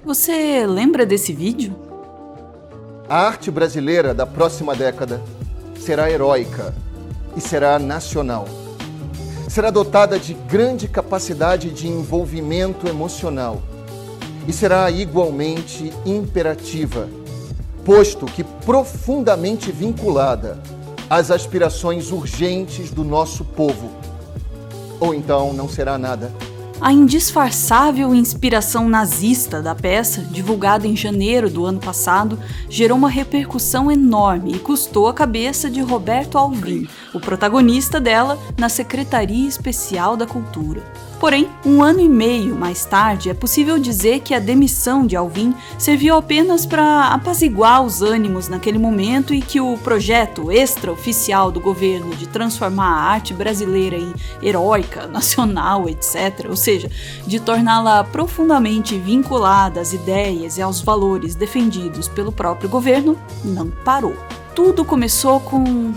Você lembra desse vídeo? A arte brasileira da próxima década será heróica e será nacional. Será dotada de grande capacidade de envolvimento emocional e será igualmente imperativa, posto que profundamente vinculada às aspirações urgentes do nosso povo. Ou então não será nada. A indisfarçável inspiração nazista da peça, divulgada em janeiro do ano passado, gerou uma repercussão enorme e custou a cabeça de Roberto Alvim, o protagonista dela, na Secretaria Especial da Cultura. Porém, 1 ano e meio mais tarde, é possível dizer que a demissão de Alvim serviu apenas para apaziguar os ânimos naquele momento e que o projeto extraoficial do governo de transformar a arte brasileira em heróica, nacional, etc., ou seja, de torná-la profundamente vinculada às ideias e aos valores defendidos pelo próprio governo, não parou. Tudo começou com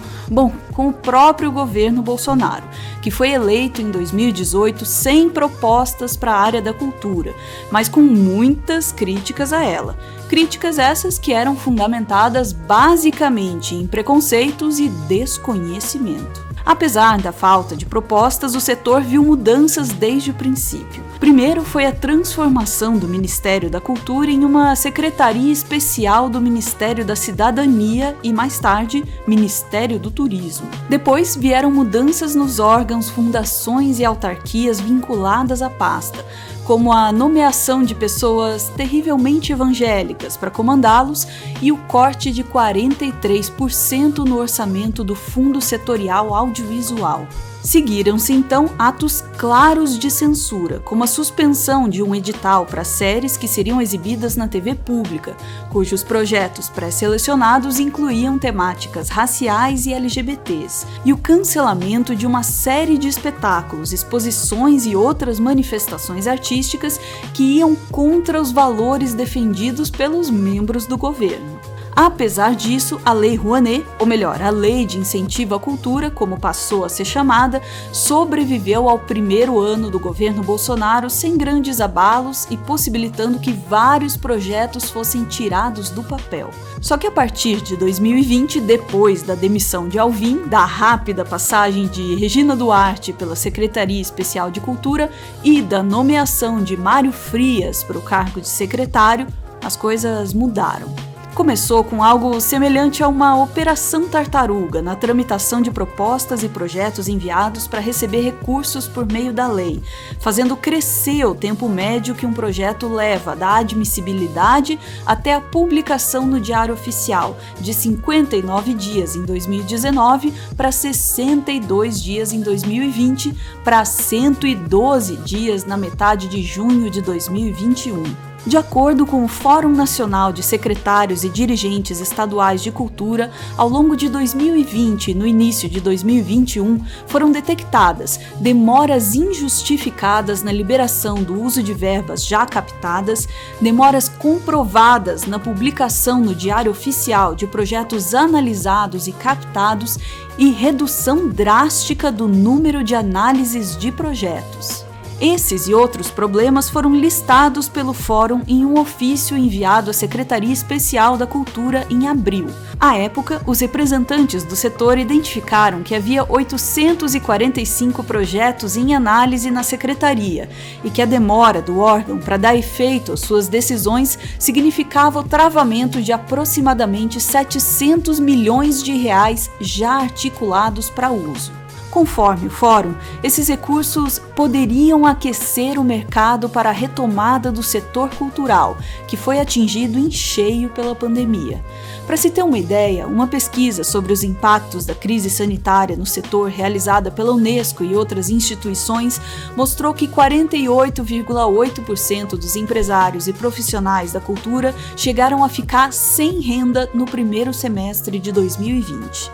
o próprio governo Bolsonaro, que foi eleito em 2018 sem propostas para a área da cultura, mas com muitas críticas a ela. Críticas essas que eram fundamentadas basicamente em preconceitos e desconhecimento. Apesar da falta de propostas, o setor viu mudanças desde o princípio. Primeiro foi a transformação do Ministério da Cultura em uma Secretaria Especial do Ministério da Cidadania e, mais tarde, Ministério do Turismo. Depois vieram mudanças nos órgãos, fundações e autarquias vinculadas à pasta, como a nomeação de pessoas terrivelmente evangélicas para comandá-los e o corte de 43% no orçamento do Fundo Setorial Audiovisual. Seguiram-se então atos claros de censura, como a suspensão de um edital para séries que seriam exibidas na TV pública, cujos projetos pré-selecionados incluíam temáticas raciais e LGBTs, e o cancelamento de uma série de espetáculos, exposições e outras manifestações artísticas que iam contra os valores defendidos pelos membros do governo. Apesar disso, a Lei Rouanet, ou melhor, a Lei de Incentivo à Cultura, como passou a ser chamada, sobreviveu ao primeiro ano do governo Bolsonaro sem grandes abalos e possibilitando que vários projetos fossem tirados do papel. Só que a partir de 2020, depois da demissão de Alvim, da rápida passagem de Regina Duarte pela Secretaria Especial de Cultura e da nomeação de Mário Frias para o cargo de secretário, as coisas mudaram. Começou com algo semelhante a uma operação tartaruga na tramitação de propostas e projetos enviados para receber recursos por meio da lei, fazendo crescer o tempo médio que um projeto leva da admissibilidade até a publicação no Diário Oficial, de 59 dias em 2019 para 62 dias em 2020 para 112 dias na metade de junho de 2021. De acordo com o Fórum Nacional de Secretários e Dirigentes Estaduais de Cultura, ao longo de 2020 e no início de 2021, foram detectadas demoras injustificadas na liberação do uso de verbas já captadas, demoras comprovadas na publicação no Diário Oficial de projetos analisados e captados e redução drástica do número de análises de projetos. Esses e outros problemas foram listados pelo Fórum em um ofício enviado à Secretaria Especial da Cultura em abril. À época, os representantes do setor identificaram que havia 845 projetos em análise na Secretaria e que a demora do órgão para dar efeito às suas decisões significava o travamento de aproximadamente 700 milhões de reais já articulados para uso. Conforme o Fórum, esses recursos poderiam aquecer o mercado para a retomada do setor cultural, que foi atingido em cheio pela pandemia. Para se ter uma ideia, uma pesquisa sobre os impactos da crise sanitária no setor realizada pela Unesco e outras instituições mostrou que 48,8% dos empresários e profissionais da cultura chegaram a ficar sem renda no primeiro semestre de 2020.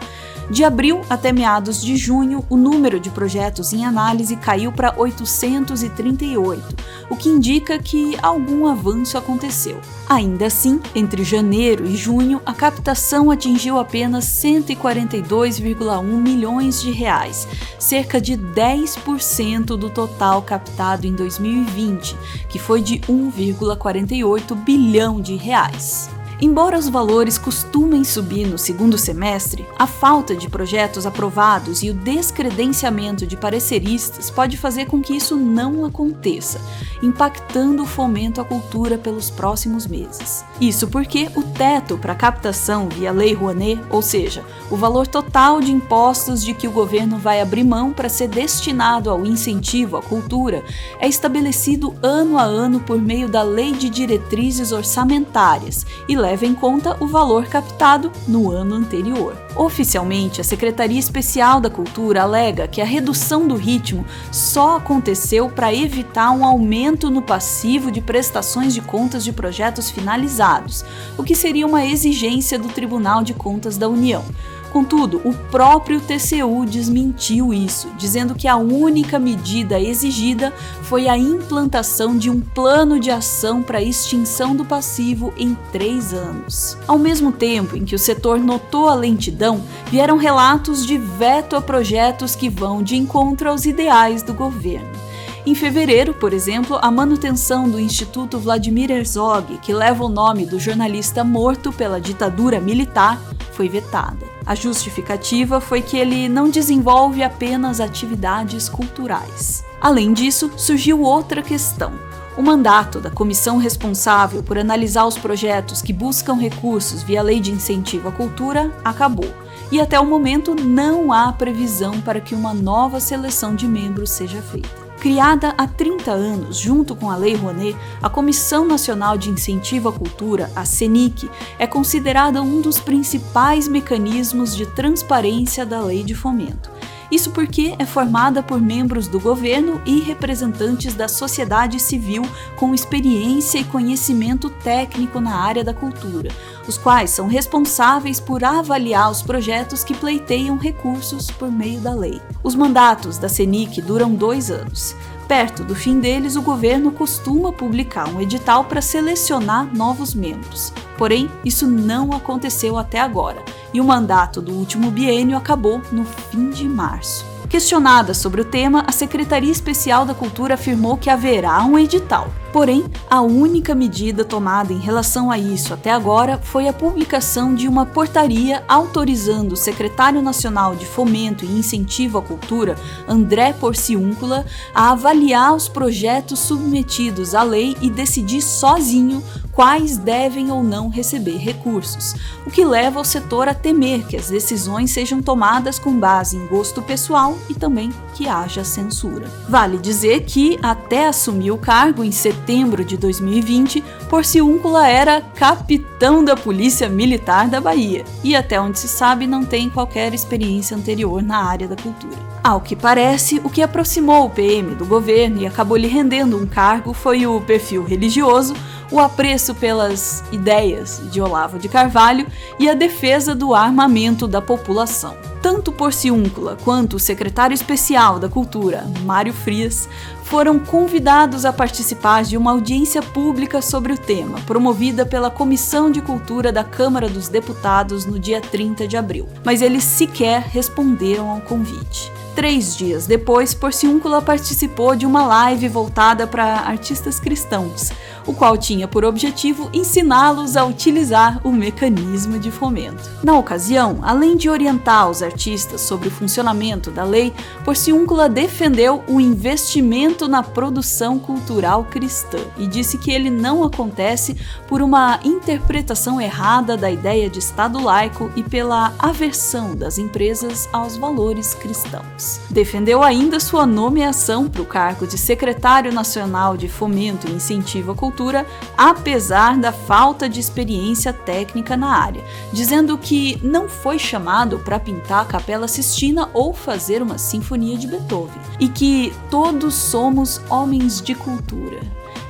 De abril até meados de junho, o número de projetos em análise caiu para 838, o que indica que algum avanço aconteceu. Ainda assim, entre janeiro e junho, a captação atingiu apenas 142,1 milhões de reais, cerca de 10% do total captado em 2020, que foi de 1,48 bilhão de reais. Embora os valores costumem subir no segundo semestre, a falta de projetos aprovados e o descredenciamento de pareceristas pode fazer com que isso não aconteça, impactando o fomento à cultura pelos próximos meses. Isso porque o teto para captação via Lei Rouanet, ou seja, o valor total de impostos de que o governo vai abrir mão para ser destinado ao incentivo à cultura, é estabelecido ano a ano por meio da Lei de Diretrizes Orçamentárias e leva em conta o valor captado no ano anterior. Oficialmente, a Secretaria Especial da Cultura alega que a redução do ritmo só aconteceu para evitar um aumento no passivo de prestações de contas de projetos finalizados, o que seria uma exigência do Tribunal de Contas da União. Contudo, o próprio TCU desmentiu isso, dizendo que a única medida exigida foi a implantação de um plano de ação para a extinção do passivo em 3 anos. Ao mesmo tempo em que o setor notou a lentidão, vieram relatos de veto a projetos que vão de encontro aos ideais do governo. Em fevereiro, por exemplo, a manutenção do Instituto Vladimir Herzog, que leva o nome do jornalista morto pela ditadura militar, foi vetada. A justificativa foi que ele não desenvolve apenas atividades culturais. Além disso, surgiu outra questão. O mandato da comissão responsável por analisar os projetos que buscam recursos via Lei de Incentivo à Cultura acabou. E até o momento não há previsão para que uma nova seleção de membros seja feita. Criada há 30 anos, junto com a Lei Rouanet, a Comissão Nacional de Incentivo à Cultura, a CNIC, é considerada um dos principais mecanismos de transparência da Lei de Fomento. Isso porque é formada por membros do governo e representantes da sociedade civil com experiência e conhecimento técnico na área da cultura, os quais são responsáveis por avaliar os projetos que pleiteiam recursos por meio da lei. Os mandatos da CNIC duram 2 anos. Perto do fim deles, o governo costuma publicar um edital para selecionar novos membros. Porém, isso não aconteceu até agora, e o mandato do último biênio acabou no fim de março. Questionada sobre o tema, a Secretaria Especial da Cultura afirmou que haverá um edital. Porém, a única medida tomada em relação a isso até agora foi a publicação de uma portaria autorizando o secretário nacional de Fomento e Incentivo à Cultura, André Porciúncula, a avaliar os projetos submetidos à lei e decidir sozinho quais devem ou não receber recursos, o que leva o setor a temer que as decisões sejam tomadas com base em gosto pessoal e também que haja censura. Vale dizer que, até assumir o cargo em setembro de 2020, Porciúncula era capitão da Polícia Militar da Bahia e, até onde se sabe, não tem qualquer experiência anterior na área da cultura. Ao que parece, o que aproximou o PM do governo e acabou lhe rendendo um cargo foi o perfil religioso, o apreço pelas ideias de Olavo de Carvalho e a defesa do armamento da população. Tanto Porciúncula quanto o secretário especial da Cultura, Mário Frias, foram convidados a participar de uma audiência pública sobre o tema, promovida pela Comissão de Cultura da Câmara dos Deputados no dia 30 de abril, mas eles sequer responderam ao convite. 3 dias depois, Porciúncula participou de uma live voltada para artistas cristãos, o qual tinha por objetivo ensiná-los a utilizar o mecanismo de fomento. Na ocasião, além de orientar os artistas sobre o funcionamento da lei, Porciúncula defendeu o investimento na produção cultural cristã e disse que ele não acontece por uma interpretação errada da ideia de Estado laico e pela aversão das empresas aos valores cristãos. Defendeu ainda sua nomeação para o cargo de secretário nacional de Fomento e Incentivo à Cultura, apesar da falta de experiência técnica na área, dizendo que não foi chamado para pintar a Capela Sistina ou fazer uma sinfonia de Beethoven, e que todos somos homens de cultura.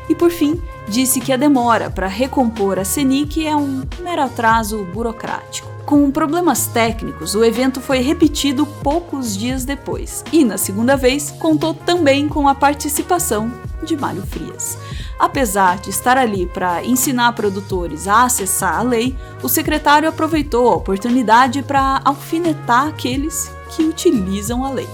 E por fim, disse que a demora para recompor a CNIC é um mero atraso burocrático. Com problemas técnicos, o evento foi repetido poucos dias depois e, na segunda vez, contou também com a participação de Mário Frias. Apesar de estar ali para ensinar produtores a acessar a lei, o secretário aproveitou a oportunidade para alfinetar aqueles que utilizam a lei.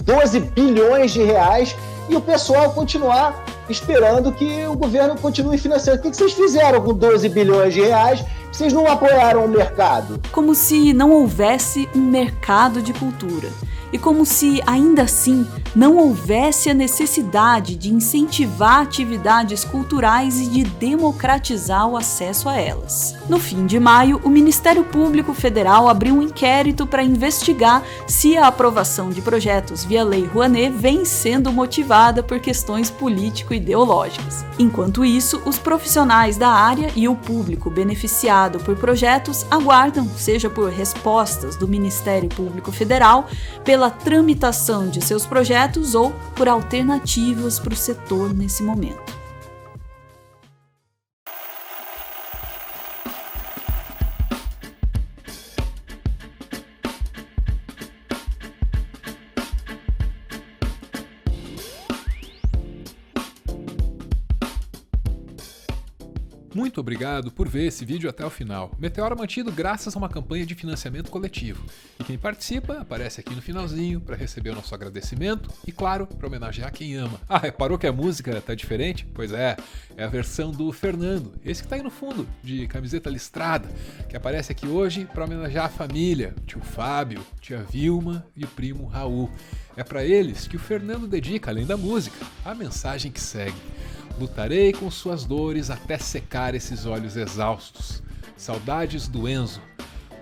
12 bilhões de reais e o pessoal continuar esperando que o governo continue financiando. O que vocês fizeram com 12 bilhões de reais? Vocês não apoiaram o mercado? Como se não houvesse um mercado de cultura. E como se, ainda assim, não houvesse a necessidade de incentivar atividades culturais e de democratizar o acesso a elas. No fim de maio, o Ministério Público Federal abriu um inquérito para investigar se a aprovação de projetos via Lei Rouanet vem sendo motivada por questões político-ideológicas. Enquanto isso, os profissionais da área e o público beneficiado por projetos aguardam, seja por respostas do Ministério Público Federal, pela tramitação de seus projetos ou por alternativas para o setor nesse momento. Muito obrigado por ver esse vídeo até o final. Meteoro é mantido graças a uma campanha de financiamento coletivo. E quem participa aparece aqui no finalzinho para receber o nosso agradecimento e, claro, para homenagear quem ama. Ah, reparou que a música tá diferente? Pois é a versão do Fernando, esse que tá aí no fundo, de camiseta listrada, que aparece aqui hoje para homenagear a família, o tio Fábio, tia Vilma e o primo Raul. É para eles que o Fernando dedica, além da música, a mensagem que segue. Lutarei com suas dores até secar esses olhos exaustos. Saudades do Enzo.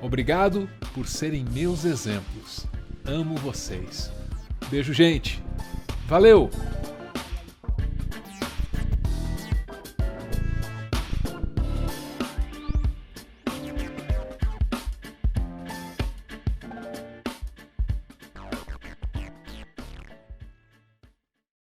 Obrigado por serem meus exemplos. Amo vocês. Beijo, gente. Valeu!